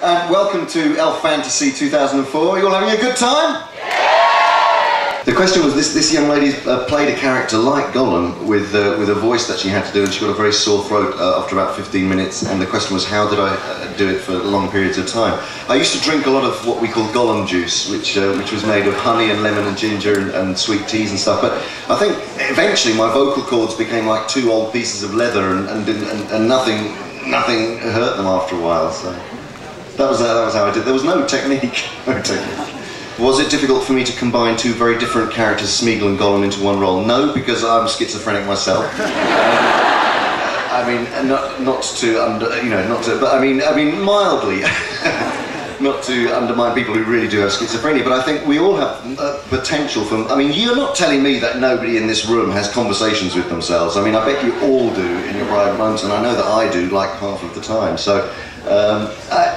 And welcome to Elf Fantasy 2004. You all having a good time? Yeah! The question was, this young lady played a character like Gollum with a voice that she had to do, and she got a very sore throat after about 15 minutes, and the question was, how did I do it for long periods of time? I used to drink a lot of what we call Gollum juice, which was made of honey and lemon and ginger and sweet teas and stuff, but I think eventually my vocal cords became like two old pieces of leather, and nothing hurt them after a while, so... That was how I did. There was no technique. Was it difficult for me to combine two very different characters, Smeagol and Gollum, into one role? No, because I'm schizophrenic myself. I mean, not to, but I mean mildly, not to undermine people who really do have schizophrenia. But I think we all have potential for. I mean, you're not telling me that nobody in this room has conversations with themselves. I mean, I bet you all do in your private moments, and I know that I do, like half of the time. So.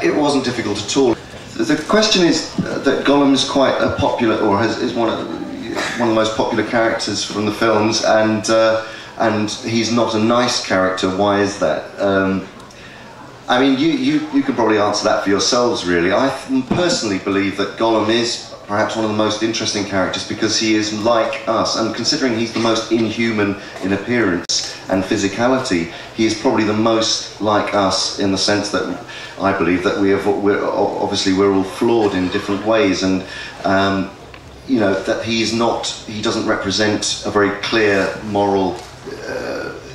It wasn't difficult at all. The question is that Gollum is quite a popular, or is one of the most popular characters from the films, and he's not a nice character. Why is that? I mean, you can probably answer that for yourselves, really. I personally believe that Gollum is perhaps one of the most interesting characters because he is like us, and considering he's the most inhuman in appearance and physicality, he is probably the most like us in the sense that I believe that we're all flawed in different ways, and you know, that he doesn't represent a very clear moral.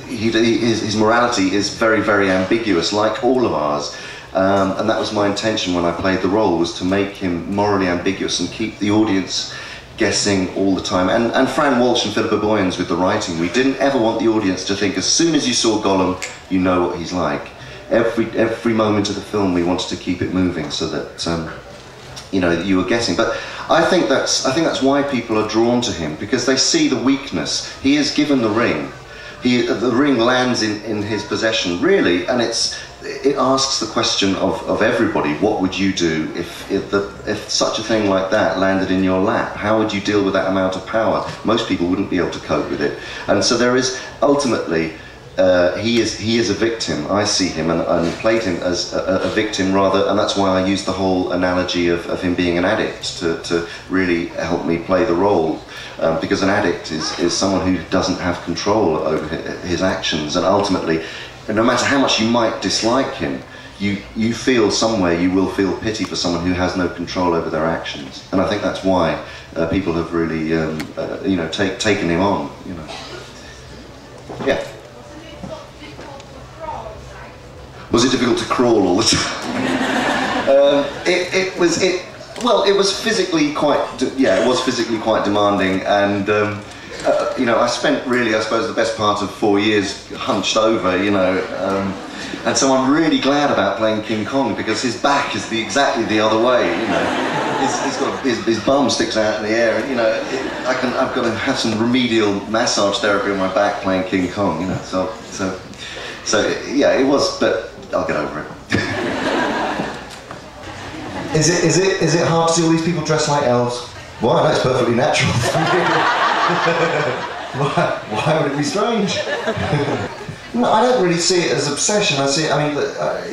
His morality is very, very ambiguous, like all of ours. And that was my intention when I played the role, was to make him morally ambiguous and keep the audience guessing all the time. And Fran Walsh and Philippa Boyens with the writing, we didn't ever want the audience to think as soon as you saw Gollum, you know what he's like. Every moment of the film we wanted to keep it moving so that you know, you were guessing. But I think that's why people are drawn to him, because they see the weakness. He is given the ring. The ring lands in his possession, really, and it asks the question of everybody: what would you do if such a thing like that landed in your lap? How would you deal with that amount of power? Most people wouldn't be able to cope with it, and so there is ultimately he is a victim. I see him and played him as a victim rather, and that's why I used the whole analogy of him being an addict to really help me play the role. Because an addict is someone who doesn't have control over his actions, and ultimately, no matter how much you might dislike him, you feel somewhere, you will feel pity for someone who has no control over their actions, and I think that's why people have really, you know, taken him on. You know, yeah. Was it difficult to crawl all the time? Well, it was physically quite, it was physically quite demanding, and you know, I spent really, I suppose, the best part of 4 years hunched over, you know, and so I'm really glad about playing King Kong, because his back is exactly the other way, you know. He's got his bum sticks out in the air, and you know, I've got to have some remedial massage therapy on my back playing King Kong, you know. So yeah, it was, but I'll get over it. Is it hard to see all these people dressed like elves? Why? That's perfectly natural. Why would it be strange? No, I don't really see it as obsession. I mean,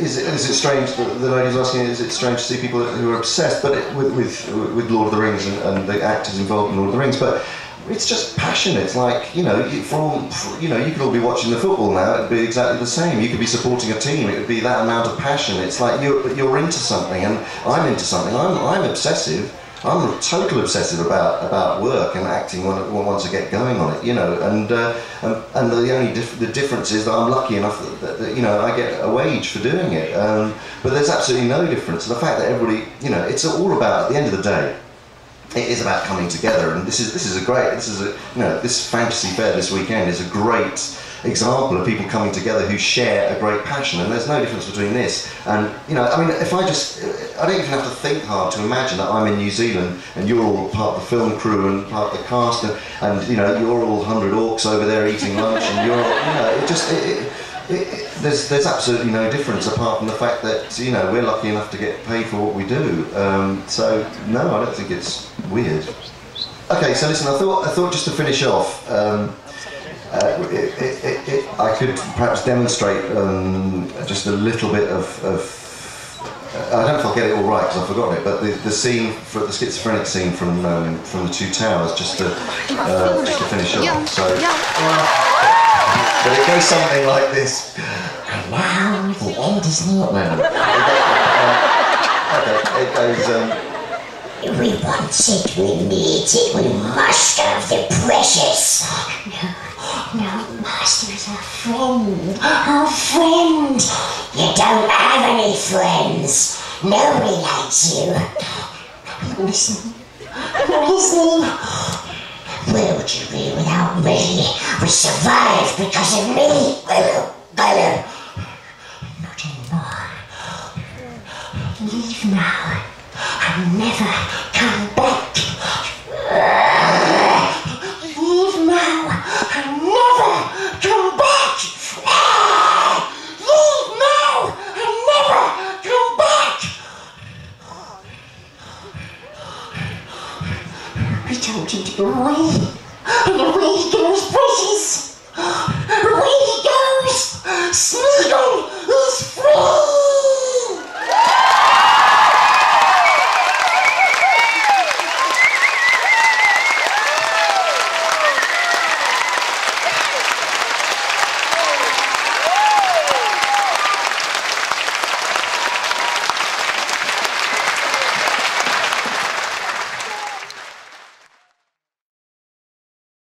is it strange? The lady's asking, is it strange to see people who are obsessed, but with Lord of the Rings and the actors involved in Lord of the Rings? But it's just passion. It's like, you know, you could all be watching the football now. It'd be exactly the same. You could be supporting a team. It would be that amount of passion. It's like you're into something, and I'm into something. I'm obsessive. I'm a total obsessive about work and acting once I get going on it. You know, and the difference is that I'm lucky enough that you know, I get a wage for doing it. But there's absolutely no difference. The fact that everybody, you know, it's all about, at the end of the day, it is about coming together, and this is this fantasy fair this weekend is a great example of people coming together who share a great passion, and there's no difference between this and, you know, I mean, I don't even have to think hard to imagine that I'm in New Zealand and you're all part of the film crew and part of the cast, and you know, you're all 100 orcs over there eating lunch, and you're, you know, there's absolutely no difference apart from the fact that, you know, we're lucky enough to get paid for what we do. So no, I don't think it's weird. Okay, so listen, I thought just to finish off, I could perhaps demonstrate just a little bit of I don't know if I'll get it all right because I've forgotten it, but the scene, for the schizophrenic scene from the Two Towers, just to finish off. So, but it goes something like this. And now the end is not now. Okay, it goes. We want it, we need it, we must have the precious. No, Master is our friend, our friend. You don't have any friends. Nobody likes you. Listen. Where would you be without me? We survived because of me. Gollum. Not anymore. Leave now. I'll never come back. Leave now. I'll never come back. Leave now. I'll never come back. We told you to go away, and away he goes.